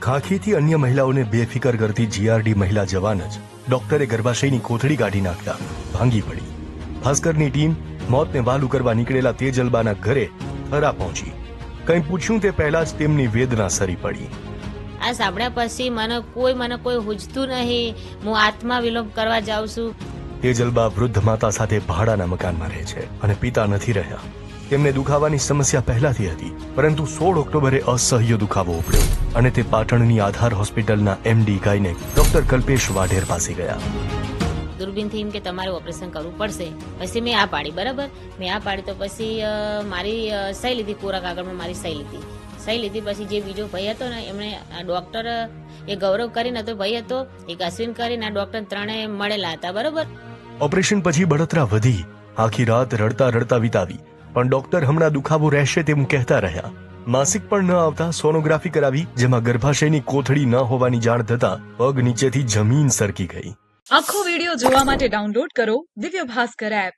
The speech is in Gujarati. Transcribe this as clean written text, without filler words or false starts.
ખાખીથી અન્ય મહિલાઓને બેફિકર કરતી જીઆરડી મહિલા જવાન જ ડોક્ટરે ગર્ભાશયની કોથળી કાઢી નાખતા ભાંગી પડી. ભાસ્કરની ટીમ મોતને વહાલું કરવા નીકળેલા તેજલબાના ઘરે થરા પહોંચી. કંઈ પૂછ્યું તે પહેલા જ તેમની વેદના સરી પડી. આ સાંભળ્યા પછી મને કોઈ હુજતું નહીં. હું આત્મા વિલોપ કરવા જાઉં છું. તેજલબા વૃદ્ધ માતા સાથે ભાડાના મકાનમાં રહે છે અને પિતા નથી રહ્યા. તેમને દુખાવાની સમસ્યા પહેલાથી હતી, પરંતુ 16 ઓક્ટોબરે અસહ્ય દુખાવો ઉપડ્યો અને તે પાટણની આધાર હોસ્પિટલના MD gynaec doctor Kalpesh Vadher પાસે ગયા. દૂરબીનથી એમ કે તમારે ઓપરેશન કરવું પડશે. પછી મેં આ પાડી. બરાબર, મેં આ પાડી તો પછી મારી સહી લીધી. કોરા કાગળમાં મારી સહી લીધી. પછી જે બીજો ભાઈ હતો ને એમણે ડોક્ટર એ ગૌરવ કરીને હતો ભાઈ હતો, એક અશ્વિન કરીને આ ડોક્ટર ત્રણેય મળેલા હતા. બરોબર. ઓપરેશન પછી બળતરા વધી. આખી રાત રડતા રડતા વિતાવી, પણ ડોક્ટર હમણાં દુખાવો રહેશે તેમ કહેતા રહ્યા. માસિક પણ ન આવતા સોનોગ્રાફી કરાવી, જેમાં ગર્ભાશયની કોથળી ન હોવાની જાણ થતા પગ નીચેથી જમીન સરકી ગઈ. આખો વિડિયો જોવા માટે ડાઉનલોડ કરો દિવ્ય ભાસ્કર એપ.